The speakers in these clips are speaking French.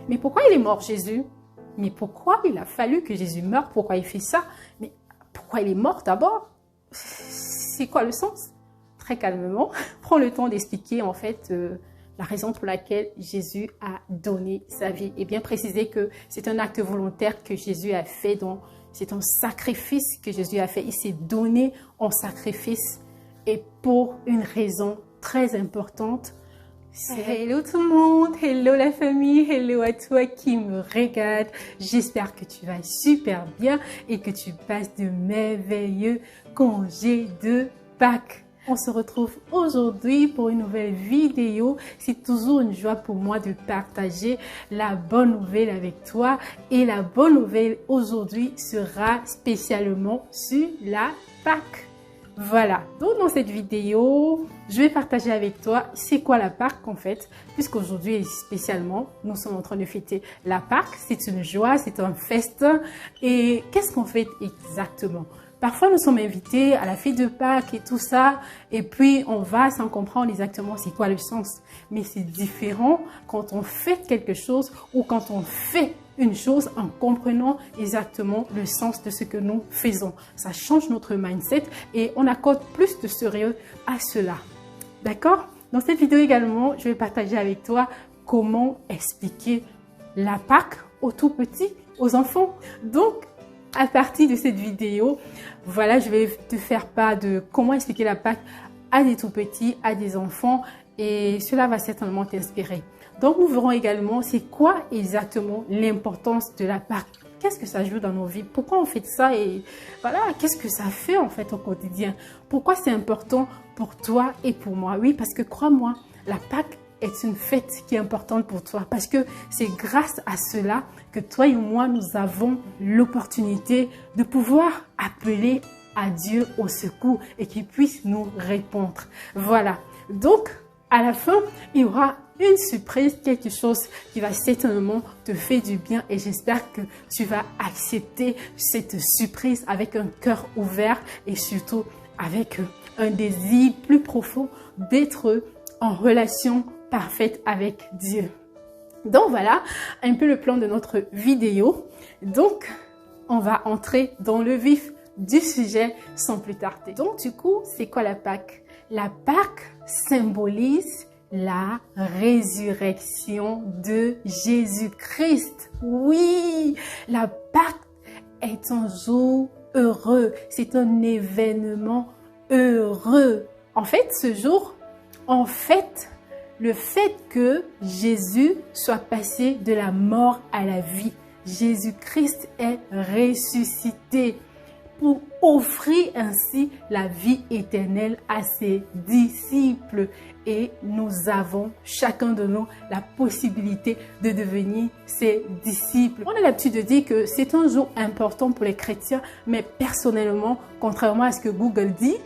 mais pourquoi il est mort Jésus? Mais pourquoi il a fallu que Jésus meure? Pourquoi il fait ça? Mais pourquoi il est mort d'abord? C'est quoi le sens? Très calmement, prends le temps d'expliquer en fait la raison pour laquelle Jésus a donné sa vie. Et bien préciser que c'est un acte volontaire que Jésus a fait, donc c'est un sacrifice que Jésus a fait. Il s'est donné en sacrifice et pour une raison très importante. Hello tout le monde, hello la famille, hello à toi qui me regarde. J'espère que tu vas super bien et que tu passes de merveilleux congés de Pâques. On se retrouve aujourd'hui pour une nouvelle vidéo. C'est toujours une joie pour moi de partager la bonne nouvelle avec toi. Et la bonne nouvelle aujourd'hui sera spécialement sur la Pâques. Voilà, donc dans cette vidéo, je vais partager avec toi c'est quoi la Pâques en fait, puisqu'aujourd'hui spécialement, nous sommes en train de fêter la Pâques. C'est une joie, c'est un festin. Et qu'est-ce qu'on fête exactement? Parfois, nous sommes invités à la fête de Pâques et tout ça, et puis on va sans comprendre exactement c'est quoi le sens. Mais c'est différent quand on fête quelque chose ou quand on fait une chose en comprenant exactement le sens de ce que nous faisons. Ça change notre mindset et on accorde plus de sérieux à cela. D'accord? Dans cette vidéo également, je vais partager avec toi comment expliquer la Pâques aux tout petits, aux enfants. Donc, à partir de cette vidéo, voilà, je vais te faire part de comment expliquer la Pâques à des tout petits, à des enfants, et cela va certainement t'inspirer. Donc, nous verrons également c'est quoi exactement l'importance de la Pâques. Qu'est-ce que ça joue dans nos vies? Pourquoi on fait ça? Et voilà, qu'est-ce que ça fait en fait au quotidien? Pourquoi c'est important pour toi et pour moi? Oui, parce que crois-moi, la Pâques est une fête qui est importante pour toi parce que c'est grâce à cela que toi et moi, nous avons l'opportunité de pouvoir appeler à Dieu au secours et qu'il puisse nous répondre. Voilà. Donc, à la fin, il y aura une surprise, quelque chose qui va certainement te faire du bien et j'espère que tu vas accepter cette surprise avec un cœur ouvert et surtout avec un désir plus profond d'être en relation parfaite avec Dieu. Donc voilà un peu le plan de notre vidéo. Donc on va entrer dans le vif du sujet sans plus tarder. Donc du coup, c'est quoi la Pâques? La Pâques symbolise la résurrection de Jésus-Christ. Oui, la Pâques est un jour heureux. C'est un événement heureux. En fait, ce jour, le fait que Jésus soit passé de la mort à la vie. Jésus-Christ est ressuscité pour offrir ainsi la vie éternelle à ses disciples. Et nous avons, chacun de nous, la possibilité de devenir ses disciples. On a l'habitude de dire que c'est un jour important pour les chrétiens, mais personnellement, contrairement à ce que Google dit,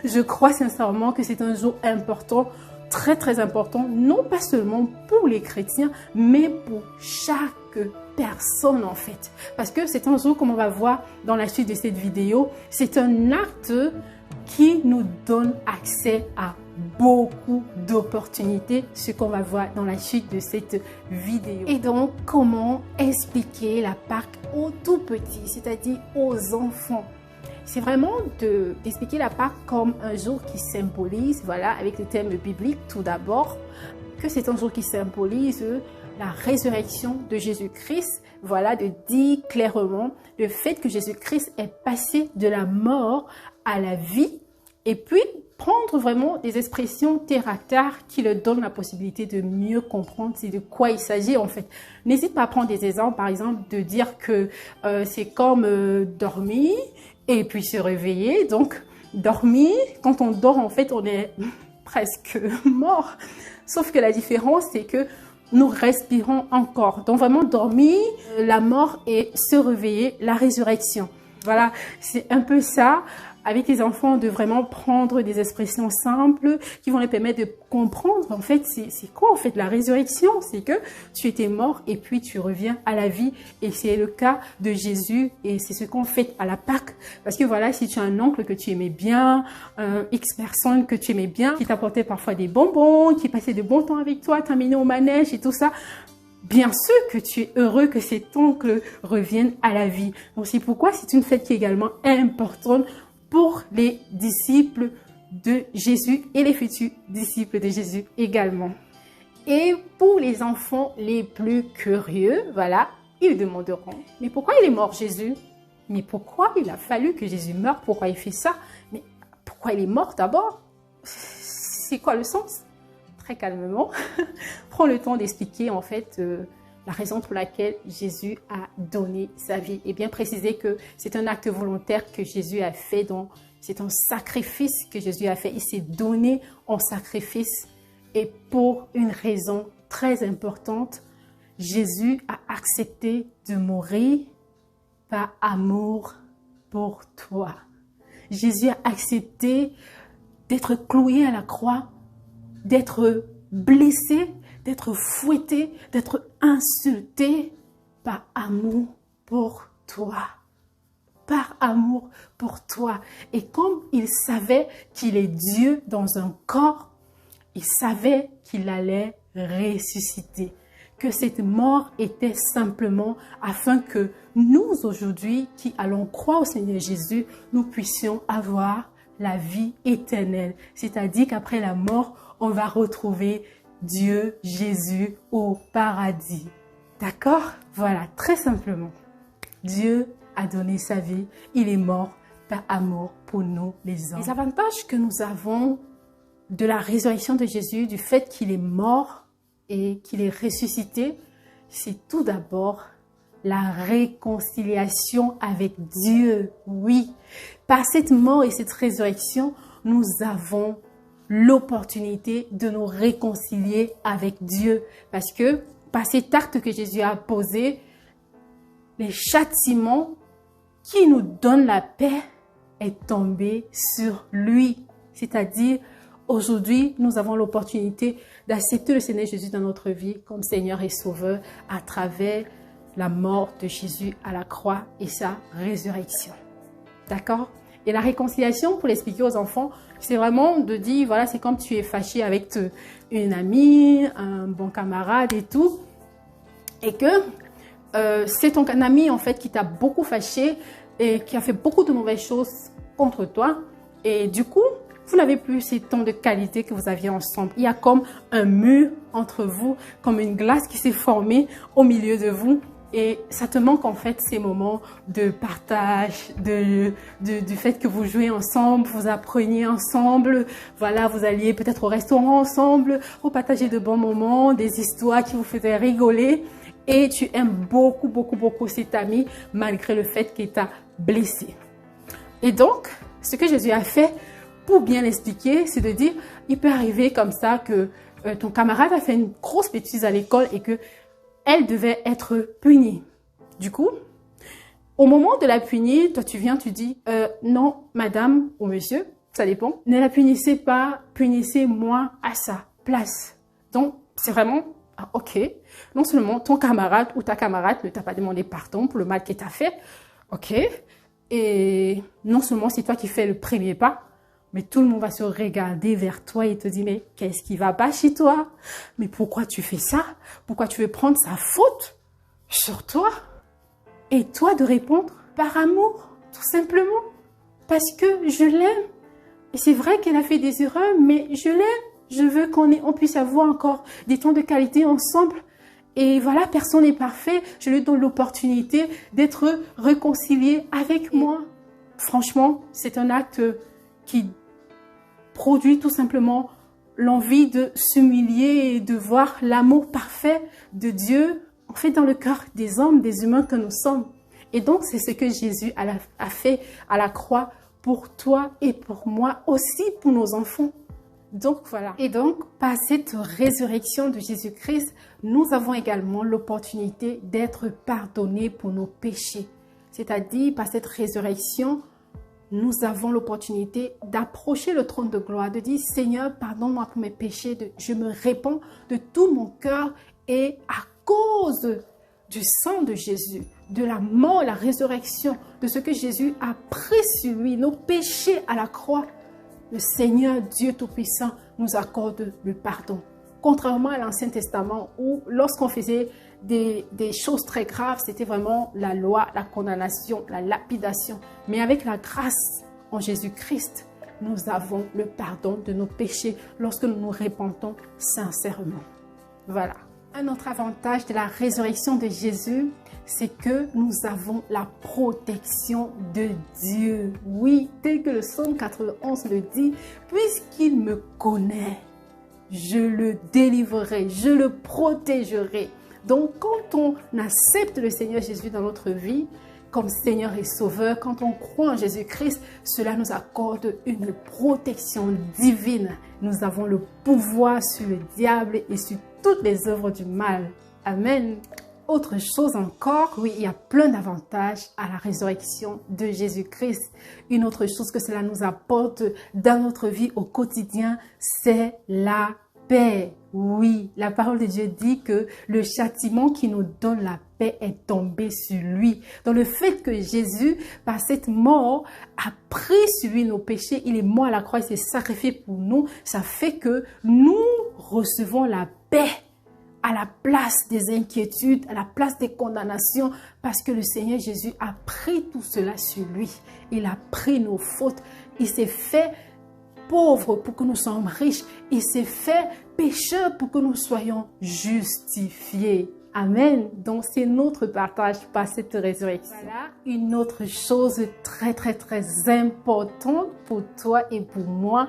je crois sincèrement que c'est un jour important, très très important, non pas seulement pour les chrétiens, mais pour chaque personne en fait. Parce que c'est un jour, comme on va voir dans la suite de cette vidéo, c'est un acte qui nous donne accès à beaucoup d'opportunités, ce qu'on va voir dans la suite de cette vidéo. Et donc, comment expliquer la Pâques aux tout petits, c'est-à-dire aux enfants? C'est vraiment d'expliquer la Pâques comme un jour qui symbolise, voilà, avec les termes bibliques tout d'abord, que c'est un jour qui symbolise la résurrection de Jésus-Christ, voilà, de dire clairement le fait que Jésus-Christ est passé de la mort à la vie et puis prendre vraiment des expressions terre à terre qui leur donnent la possibilité de mieux comprendre c'est de quoi il s'agit en fait. N'hésite pas à prendre des exemples, par exemple, de dire que c'est comme dormir et puis se réveiller. Donc, dormir, quand on dort, en fait, on est presque mort. Sauf que la différence, c'est que nous respirons encore. Donc, vraiment, dormir, la mort et se réveiller, la résurrection. Voilà, c'est un peu ça. Avec les enfants, de vraiment prendre des expressions simples qui vont les permettre de comprendre en fait c'est quoi en fait la résurrection. C'est que tu étais mort et puis tu reviens à la vie et c'est le cas de Jésus et c'est ce qu'on fait à la Pâques. Parce que voilà, si tu as un oncle que tu aimais bien, X personne que tu aimais bien, qui t'apportait parfois des bonbons, qui passait de bons temps avec toi, t'amenait au manège et tout ça, bien sûr que tu es heureux que cet oncle revienne à la vie. Donc c'est pourquoi c'est une fête qui est également importante pour les disciples de Jésus et les futurs disciples de Jésus également. Et pour les enfants les plus curieux, voilà, ils demanderont, mais pourquoi il est mort Jésus? Mais pourquoi il a fallu que Jésus meure? Pourquoi il fait ça? Mais pourquoi il est mort d'abord? C'est quoi le sens? Très calmement, prends le temps d'expliquer en fait la raison pour laquelle Jésus a donné sa vie. Et bien préciser que c'est un acte volontaire que Jésus a fait, donc c'est un sacrifice que Jésus a fait. Il s'est donné en sacrifice et pour une raison très importante, Jésus a accepté de mourir par amour pour toi. Jésus a accepté d'être cloué à la croix, d'être blessé, d'être fouetté, d'être insulté par amour pour toi. Par amour pour toi. Et comme il savait qu'il est Dieu dans un corps, il savait qu'il allait ressusciter. Que cette mort était simplement afin que nous aujourd'hui qui allons croire au Seigneur Jésus, nous puissions avoir la vie éternelle. C'est-à-dire qu'après la mort, on va retrouver Dieu, Jésus au paradis. D'accord? Voilà, très simplement. Dieu a donné sa vie. Il est mort par amour pour nous les hommes. Les avantages que nous avons de la résurrection de Jésus, du fait qu'il est mort et qu'il est ressuscité, c'est tout d'abord la réconciliation avec Dieu. Oui, par cette mort et cette résurrection, nous avons l'opportunité de nous réconcilier avec Dieu. Parce que par cet acte que Jésus a posé, les châtiments qui nous donnent la paix est tombé sur lui. C'est-à-dire, aujourd'hui, nous avons l'opportunité d'accepter le Seigneur Jésus dans notre vie comme Seigneur et Sauveur à travers la mort de Jésus à la croix et sa résurrection. D'accord? Et la réconciliation, pour l'expliquer aux enfants, c'est vraiment de dire, voilà, c'est comme tu es fâché avec une amie, un bon camarade et tout, et que c'est ton ami en fait qui t'a beaucoup fâché et qui a fait beaucoup de mauvaises choses contre toi. Et du coup, vous n'avez plus ces temps de qualité que vous aviez ensemble. Il y a comme un mur entre vous, comme une glace qui s'est formée au milieu de vous. Et ça te manque en fait ces moments de partage, du fait que vous jouez ensemble, vous appreniez ensemble, voilà, vous alliez peut-être au restaurant ensemble, vous partagez de bons moments, des histoires qui vous faisaient rigoler. Et tu aimes beaucoup, beaucoup, beaucoup cet ami malgré le fait qu'il t'a blessé. Et donc, ce que Jésus a fait pour bien l'expliquer, c'est de dire, il peut arriver comme ça que ton camarade a fait une grosse bêtise à l'école et que elle devait être punie. Du coup, au moment de la punir, toi tu viens, tu dis, non, madame ou monsieur, ça dépend, ne la punissez pas, punissez-moi à sa place. Donc, c'est vraiment, ok, non seulement ton camarade ou ta camarade ne t'a pas demandé pardon pour le mal qu'il t'a fait, ok, et non seulement c'est toi qui fais le premier pas, mais tout le monde va se regarder vers toi et te dire, mais qu'est-ce qui va pas chez toi? Mais pourquoi tu fais ça? Pourquoi tu veux prendre sa faute sur toi? Et toi de répondre par amour, tout simplement. Parce que je l'aime. Et c'est vrai qu'elle a fait des erreurs, mais je l'aime. Je veux qu'on puisse avoir encore des temps de qualité ensemble. Et voilà, personne n'est parfait. Je lui donne l'opportunité d'être réconcilié avec moi. Franchement, c'est un acte qui produit tout simplement l'envie de s'humilier et de voir l'amour parfait de Dieu, en fait, dans le cœur des hommes, des humains que nous sommes. Et donc, c'est ce que Jésus a fait à la croix pour toi et pour moi, aussi pour nos enfants. Donc, voilà. Et donc, par cette résurrection de Jésus-Christ, nous avons également l'opportunité d'être pardonnés pour nos péchés. C'est-à-dire, par cette résurrection, nous avons l'opportunité d'approcher le trône de gloire, de dire, Seigneur, pardonne-moi pour mes péchés, je me répands de tout mon cœur et à cause du sang de Jésus, de la mort, la résurrection, de ce que Jésus a pris sur lui, nos péchés à la croix, le Seigneur Dieu Tout-Puissant nous accorde le pardon. Contrairement à l'Ancien Testament où lorsqu'on faisait des choses très graves, c'était vraiment la loi, la condamnation, la lapidation. Mais avec la grâce en Jésus-Christ, nous avons le pardon de nos péchés lorsque nous nous repentons sincèrement. Voilà. Un autre avantage de la résurrection de Jésus, c'est que nous avons la protection de Dieu. Oui, tel que le psaume 91 le dit, puisqu'il me connaît, je le délivrerai, je le protégerai. Donc, quand on accepte le Seigneur Jésus dans notre vie, comme Seigneur et Sauveur, quand on croit en Jésus-Christ, cela nous accorde une protection divine. Nous avons le pouvoir sur le diable et sur toutes les œuvres du mal. Amen. Autre chose encore, oui, il y a plein d'avantages à la résurrection de Jésus-Christ. Une autre chose que cela nous apporte dans notre vie au quotidien, c'est la paix. Oui, la parole de Dieu dit que le châtiment qui nous donne la paix est tombé sur lui. Dans le fait que Jésus, par cette mort, a pris sur lui nos péchés, il est mort à la croix, il s'est sacrifié pour nous, ça fait que nous recevons la paix à la place des inquiétudes, à la place des condamnations, parce que le Seigneur Jésus a pris tout cela sur lui. Il a pris nos fautes, il s'est fait pauvre pour que nous soyons riches. Il s'est fait pécheur pour que nous soyons justifiés. Amen. Donc, c'est notre partage par cette résurrection. Voilà une autre chose très importante pour toi et pour moi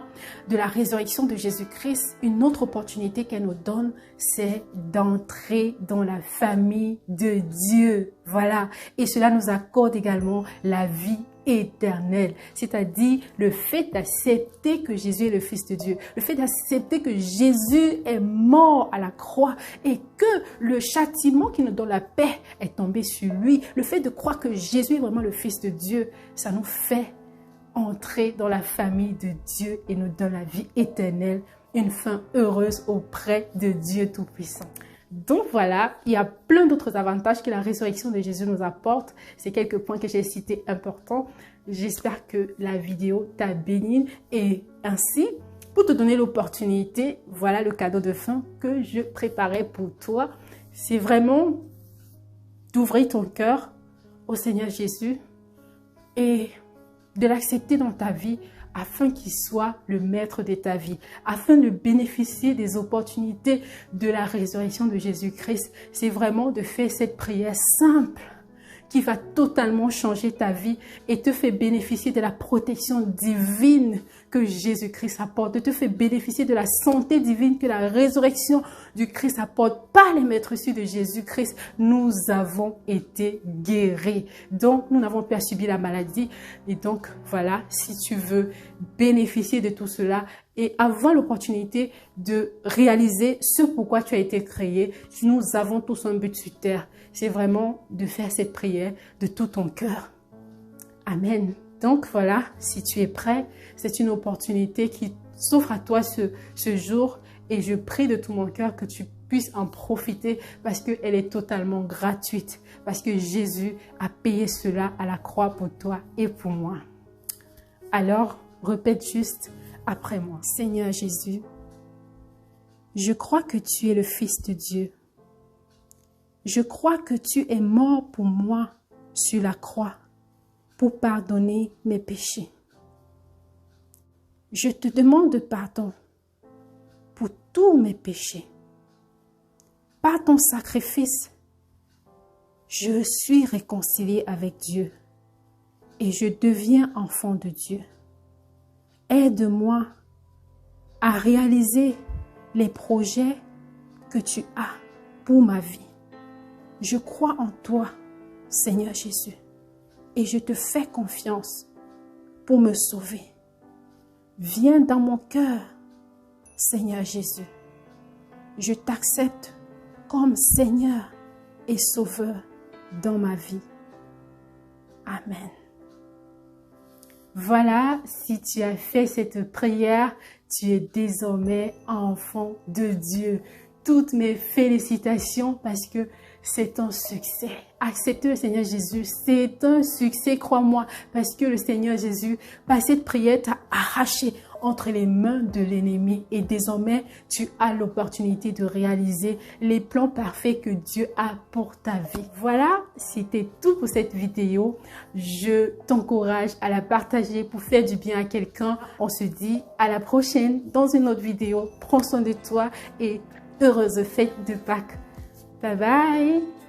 de la résurrection de Jésus-Christ. Une autre opportunité qu'elle nous donne, c'est d'entrer dans la famille de Dieu. Voilà. Et cela nous accorde également la vie éternelle, c'est-à-dire le fait d'accepter que Jésus est le Fils de Dieu, le fait d'accepter que Jésus est mort à la croix et que le châtiment qui nous donne la paix est tombé sur lui, le fait de croire que Jésus est vraiment le Fils de Dieu, ça nous fait entrer dans la famille de Dieu et nous donne la vie éternelle, une fin heureuse auprès de Dieu Tout-Puissant. Donc voilà, il y a plein d'autres avantages que la résurrection de Jésus nous apporte. C'est quelques points que j'ai cités importants. J'espère que la vidéo t'a béni et ainsi, pour te donner l'opportunité, voilà le cadeau de fin que je préparais pour toi. C'est vraiment d'ouvrir ton cœur au Seigneur Jésus et de l'accepter dans ta vie afin qu'il soit le maître de ta vie, afin de bénéficier des opportunités de la résurrection de Jésus-Christ. C'est vraiment de faire cette prière simple qui va totalement changer ta vie et te fait bénéficier de la protection divine que Jésus-Christ apporte, te fait bénéficier de la santé divine que la résurrection du Christ apporte. Par les maîtresses de Jésus-Christ, nous avons été guéris. Donc, nous n'avons pas subi la maladie. Et donc, voilà, si tu veux bénéficier de tout cela et avoir l'opportunité de réaliser ce pourquoi tu as été créé, nous avons tous un but sur terre. C'est vraiment de faire cette prière de tout ton cœur. Amen. Donc voilà, si tu es prêt, c'est une opportunité qui s'offre à toi ce jour et je prie de tout mon cœur que tu puisses en profiter parce qu'elle est totalement gratuite, parce que Jésus a payé cela à la croix pour toi et pour moi. Alors, répète juste après moi. Seigneur Jésus, je crois que tu es le Fils de Dieu. Je crois que tu es mort pour moi sur la croix pour pardonner mes péchés. Je te demande pardon pour tous mes péchés. Par ton sacrifice, je suis réconcilié avec Dieu et je deviens enfant de Dieu. Aide-moi à réaliser les projets que tu as pour ma vie. Je crois en toi, Seigneur Jésus, et je te fais confiance pour me sauver. Viens dans mon cœur, Seigneur Jésus. Je t'accepte comme Seigneur et Sauveur dans ma vie. Amen. Voilà, si tu as fait cette prière, tu es désormais enfant de Dieu. Toutes mes félicitations parce que c'est un succès. Accepter le Seigneur Jésus, c'est un succès, crois-moi, parce que le Seigneur Jésus, par cette prière, t'a arraché. entre les mains de l'ennemi et désormais, tu as l'opportunité de réaliser les plans parfaits que Dieu a pour ta vie. Voilà, c'était tout pour cette vidéo. Je t'encourage à la partager pour faire du bien à quelqu'un. On se dit à la prochaine dans une autre vidéo. Prends soin de toi et heureuse fête de Pâques. Bye bye.